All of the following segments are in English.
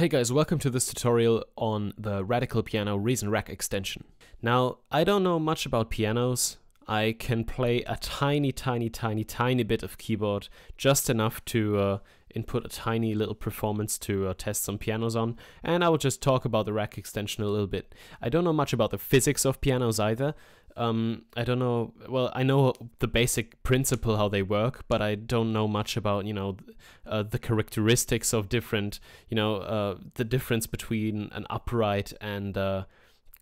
Hey guys, welcome to this tutorial on the Radical Piano Reason Rack extension. Now, I don't know much about pianos. I can play a tiny bit of keyboard, just enough to input a tiny little performance to test some pianos on, and I will just talk about the rack extension a little bit. I don't know much about the physics of pianos either. I don't know, well, I know the basic principle how they work, but I don't know much about, the characteristics of different, the difference between an upright and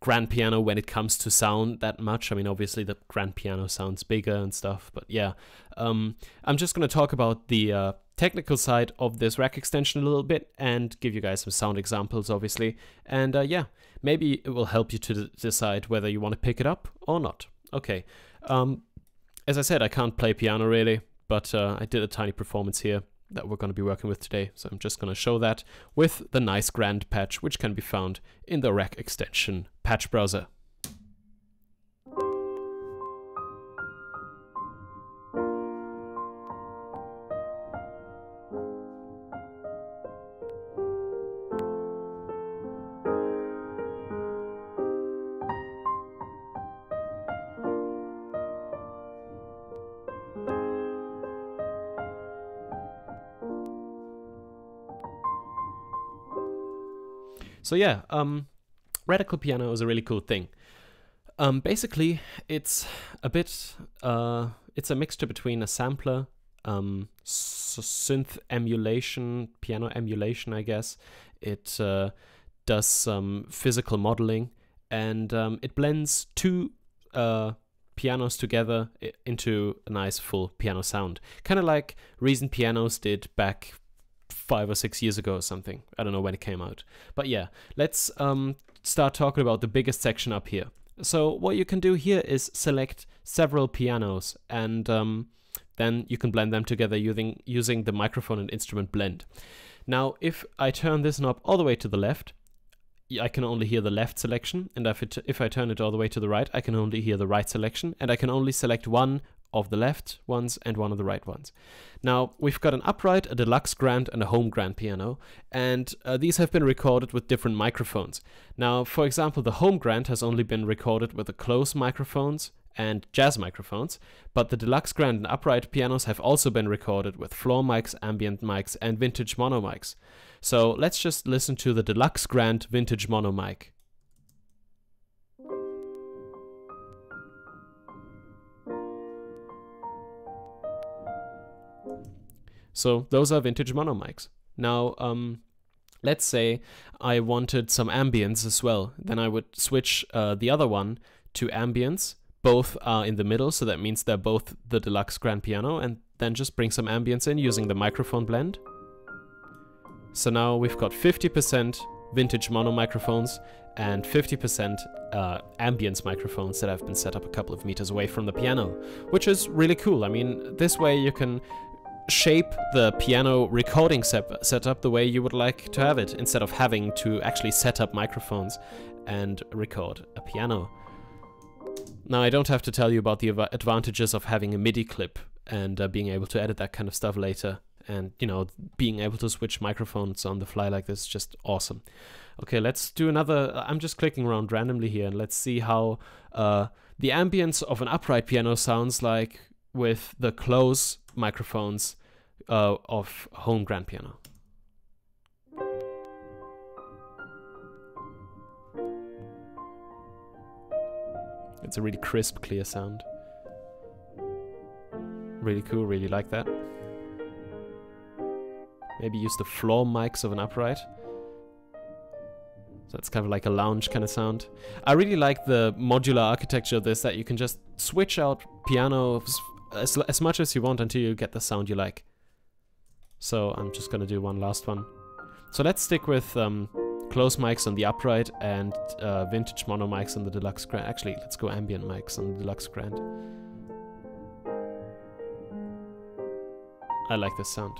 grand piano when it comes to sound that much. I mean, obviously the grand piano sounds bigger and stuff, but yeah. I'm just going to talk about the technical side of this rack extension a little bit and give you guys some sound examples, obviously. And yeah, maybe it will help you to decide whether you want to pick it up or not. Okay. As I said, I can't play piano really, but I did a tiny performance here that we're going to be working with today. So I'm just going to show that with the nice grand patch, which can be found in the rack extension patch browser. So yeah, Radical Piano is a really cool thing. Basically, it's a bit, it's a mixture between a sampler, synth emulation, piano emulation, I guess. It does some physical modeling, and it blends two pianos together into a nice full piano sound. Kind of like Reason pianos did back 5 or 6 years ago or something. I don't know when it came out. But yeah, let's start talking about the biggest section up here. So what you can do here is select several pianos, and then you can blend them together using the microphone and instrument blend. Now, if I turn this knob all the way to the left, I can only hear the left selection, and if I turn it all the way to the right, I can only hear the right selection, and I can only select one of the left ones and one of the right ones. Now, we've got an upright, a deluxe grand, and a home grand piano, and these have been recorded with different microphones. Now, for example, the home grand has only been recorded with the close microphones and jazz microphones, but the deluxe grand and upright pianos have also been recorded with floor mics, ambient mics, and vintage mono mics. So let's just listen to the deluxe grand vintage mono mic. So those are vintage mono mics. Now, let's say I wanted some ambience as well. Then I would switch the other one to ambience. Both are in the middle, so that means they're both the deluxe grand piano, and then just bring some ambience in using the microphone blend. So now we've got 50% vintage mono microphones and 50% ambience microphones that have been set up a couple of meters away from the piano, which is really cool. I mean, this way you can shape the piano recording setup the way you would like to have it, instead of having to actually set up microphones and record a piano. Now, I don't have to tell you about the advantages of having a MIDI clip and being able to edit that kind of stuff later, and being able to switch microphones on the fly like this is just awesome. Okay, let's do another. I'm just clicking around randomly here, and let's see how the ambience of an upright piano sounds like with the close microphones of home grand piano. It's a really crisp, clear sound. Really cool, really like that. Maybe use the floor mics of an upright. So it's kind of like a lounge kind of sound. I really like the modular architecture of this, that you can just switch out pianos as much as you want until you get the sound you like. So I'm just gonna do one last one. So let's stick with close mics on the upright and vintage mono mics on the deluxe grand. Actually, let's go ambient mics on the deluxe grand. I like this sound.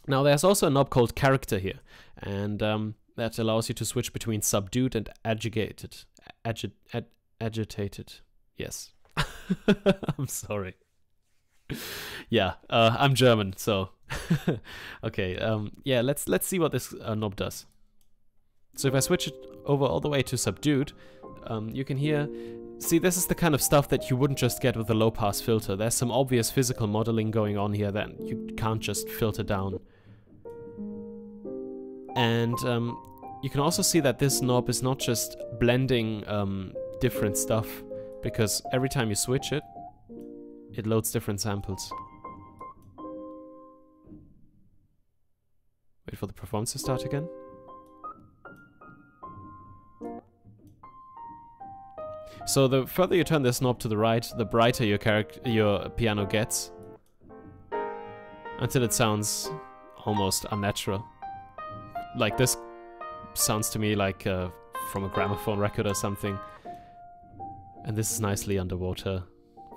Now, there's also a knob called character here, and that allows you to switch between subdued and agitated. Agitated. Yes. I'm sorry. Yeah, I'm German, so Okay, yeah, let's see what this knob does. So if I switch it over all the way to subdued, you can hear... See, this is the kind of stuff that you wouldn't just get with a low-pass filter. There's some obvious physical modeling going on here that you can't just filter down. And you can also see that this knob is not just blending different stuff, because every time you switch it, it loads different samples. Wait for the performance to start again. So the further you turn this knob to the right, the brighter your piano gets, until it sounds almost unnatural. Like this sounds to me like from a gramophone record or something. And this is nicely underwater,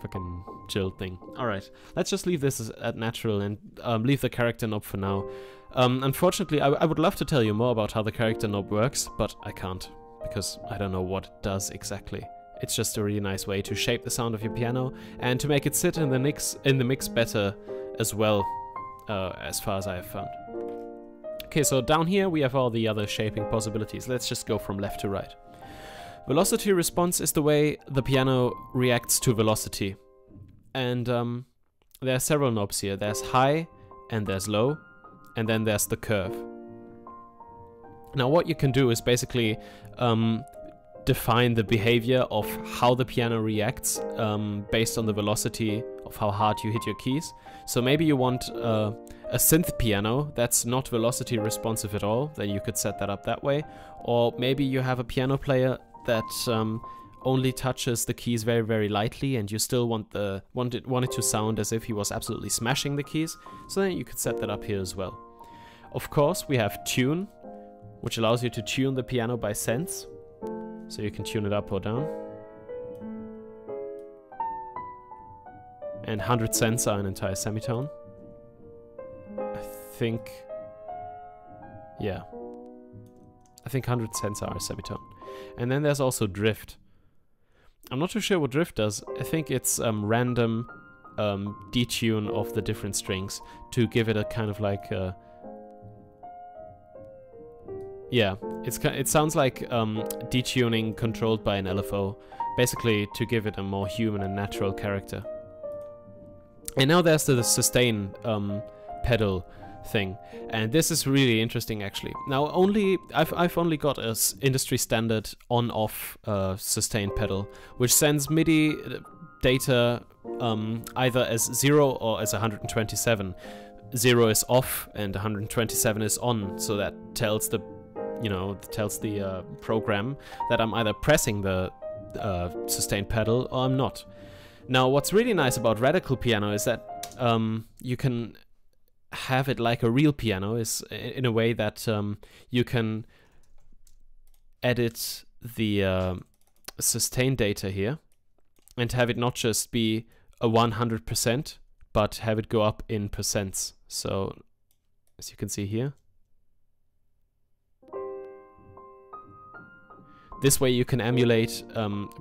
fucking chill thing. Alright, let's just leave this at natural and leave the character knob for now. Unfortunately, I would love to tell you more about how the character knob works, but I can't, because I don't know what it does exactly. It's just a really nice way to shape the sound of your piano and to make it sit in the mix better as well, as far as I have found. Okay, so down here we have all the other shaping possibilities. Let's just go from left to right. Velocity response is the way the piano reacts to velocity. And there are several knobs here. There's high and there's low, and then there's the curve. Now what you can do is basically define the behavior of how the piano reacts based on the velocity of how hard you hit your keys. So maybe you want a synth piano that's not velocity responsive at all, then you could set that up that way. Or maybe you have a piano player that only touches the keys very, very lightly, and you still want it to sound as if he was absolutely smashing the keys. So then you could set that up here as well. Of course, we have tune, which allows you to tune the piano by sense. So you can tune it up or down. And 100 cents are an entire semitone. I think... yeah. I think 100 cents are a semitone. And then there's also drift. I'm not too sure what drift does. I think it's random detune of the different strings to give it a kind of like... yeah, it sounds like detuning controlled by an LFO, basically to give it a more human and natural character. And now there's the sustain pedal thing, and this is really interesting actually. Now I've only got a industry standard on-off sustain pedal, which sends MIDI data either as 0 or as 127. 0 is off and 127 is on, so that tells the program that I'm either pressing the sustain pedal or I'm not. Now, what's really nice about Radical Piano is that you can have it like a real piano, is in a way that you can edit the sustain data here and have it not just be a 100%, but have it go up in percents. So, as you can see here, this way you can emulate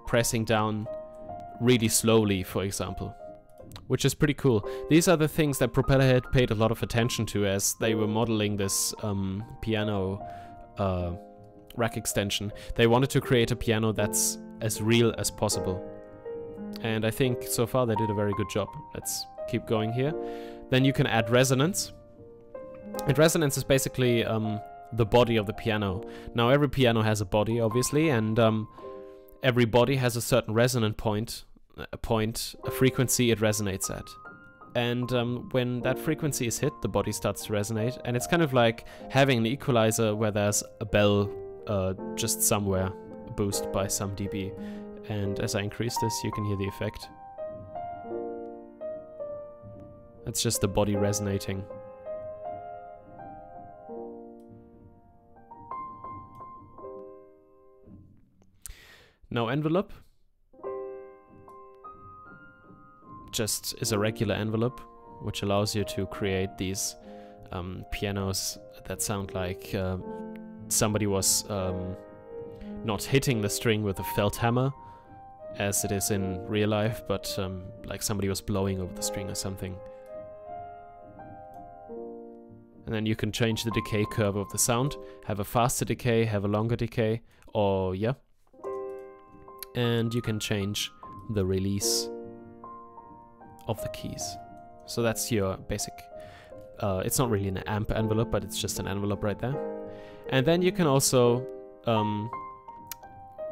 pressing down really slowly, for example, which is pretty cool. These are the things that Propellerhead paid a lot of attention to as they were modeling this piano rack extension. They wanted to create a piano that's as real as possible. And I think so far they did a very good job. Let's keep going here. Then you can add resonance. And resonance is basically the body of the piano. Now every piano has a body, obviously, and every body has a certain resonant point, a frequency it resonates at. And when that frequency is hit, the body starts to resonate, and it's kind of like having an equalizer where there's a bell just somewhere, a boost by some dB. And as I increase this, you can hear the effect. That's just the body resonating. Now envelope just is a regular envelope, which allows you to create these pianos that sound like somebody was not hitting the string with a felt hammer, as it is in real life, but like somebody was blowing over the string or something. And then you can change the decay curve of the sound, have a faster decay, have a longer decay, or yeah. And you can change the release of the keys. So that's your basic, it's not really an amp envelope, but it's just an envelope right there. And then you can also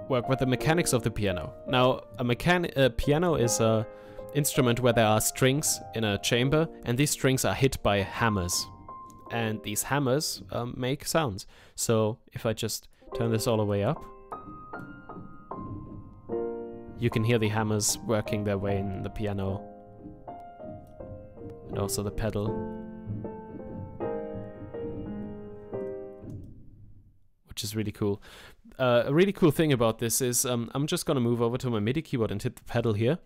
work with the mechanics of the piano. Now, a piano is a instrument where there are strings in a chamber, and these strings are hit by hammers. And these hammers make sounds. So if I just turn this all the way up, you can hear the hammers working their way in the piano. And also the pedal. Which is really cool. A really cool thing about this is I'm just gonna move over to my MIDI keyboard and hit the pedal here.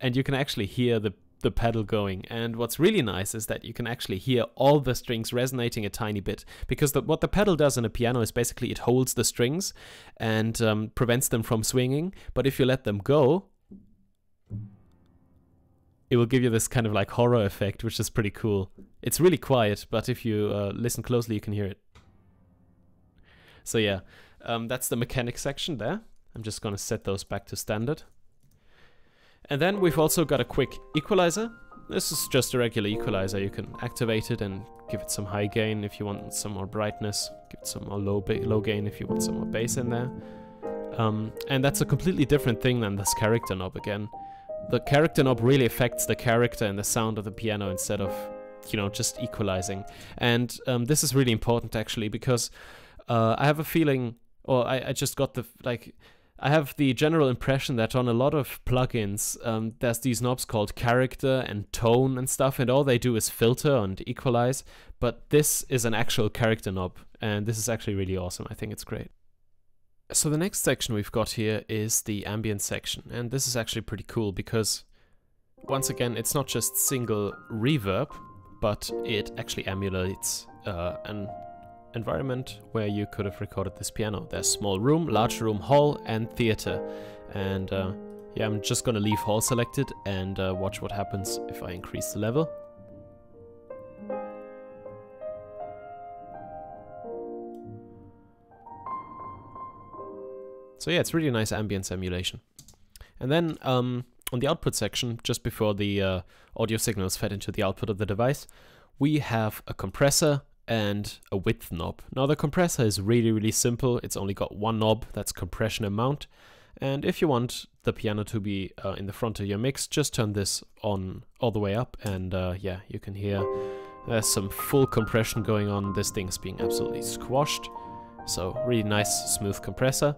And you can actually hear the pedal going. And what's really nice is that you can actually hear all the strings resonating a tiny bit, because what the pedal does in a piano is basically it holds the strings and prevents them from swinging. But if you let them go, it will give you this kind of like horror effect, which is pretty cool. It's really quiet, but if you listen closely, you can hear it. So yeah, that's the mechanics section there. I'm just gonna set those back to standard. And then we've also got a quick equalizer. This is just a regular equalizer. You can activate it and give it some high gain if you want some more brightness. Give it some more low gain if you want some more bass in there. And that's a completely different thing than this character knob again. The character knob really affects the character and the sound of the piano instead of, you know, just equalizing. And this is really important actually, because I have a feeling, or I just got the, like, I have the general impression that on a lot of plugins, there's these knobs called character and tone and stuff, and all they do is filter and equalize. But this is an actual character knob, and this is actually really awesome. I think it's great. So the next section we've got here is the ambient section, and this is actually pretty cool because, once again, it's not just single reverb, but it actually emulates an environment where you could have recorded this piano. There's small room, large room, hall, and theater. And yeah, I'm just gonna leave hall selected and watch what happens if I increase the level. So yeah, it's really nice ambient emulation. And then on the output section, just before the audio signal is fed into the output of the device, we have a compressor and a width knob. Now the compressor is really, really simple. It's only got one knob, that's compression amount. And if you want the piano to be in the front of your mix, just turn this on all the way up, and yeah, you can hear there's some full compression going on. This thing's being absolutely squashed. So really nice, smooth compressor.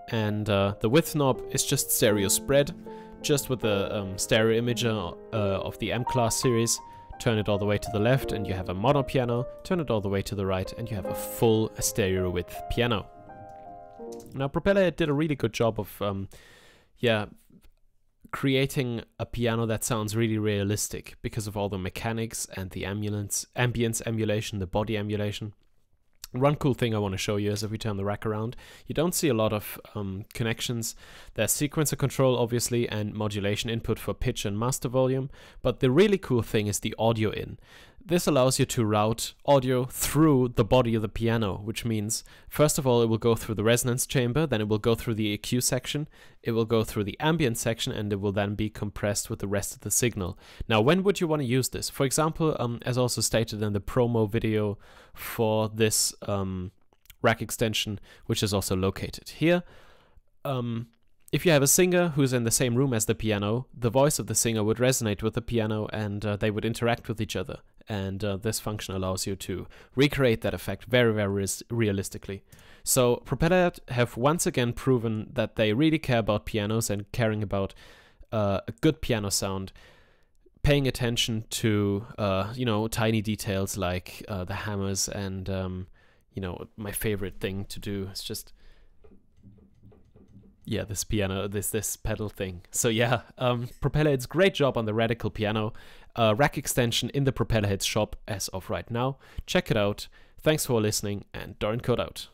And the width knob is just stereo spread, just with the stereo imager of the M-Class series. Turn it all the way to the left and you have a mono piano, turn it all the way to the right and you have a full stereo width piano. Now Propellerhead did a really good job of yeah, creating a piano that sounds really realistic because of all the mechanics and the ambience emulation, the body emulation. One cool thing I want to show you is if we turn the rack around, you don't see a lot of connections. There's sequencer control, obviously, and modulation input for pitch and master volume. But the really cool thing is the audio in. This allows you to route audio through the body of the piano, which means, first of all, it will go through the resonance chamber, then it will go through the EQ section, it will go through the ambient section, and it will then be compressed with the rest of the signal. Now, when would you want to use this? For example, as also stated in the promo video for this rack extension, which is also located here, if you have a singer who's in the same room as the piano, the voice of the singer would resonate with the piano and they would interact with each other. And this function allows you to recreate that effect very, very realistically. So Propellerhead have once again proven that they really care about pianos and caring about a good piano sound, paying attention to, you know, tiny details like the hammers and, you know, my favorite thing to do is just, yeah, this piano, this pedal thing. So yeah, Propellerhead's great job on the Radical piano. Rack extension in the Propellerhead shop as of right now. Check it out. Thanks for listening, and Dorincourt out.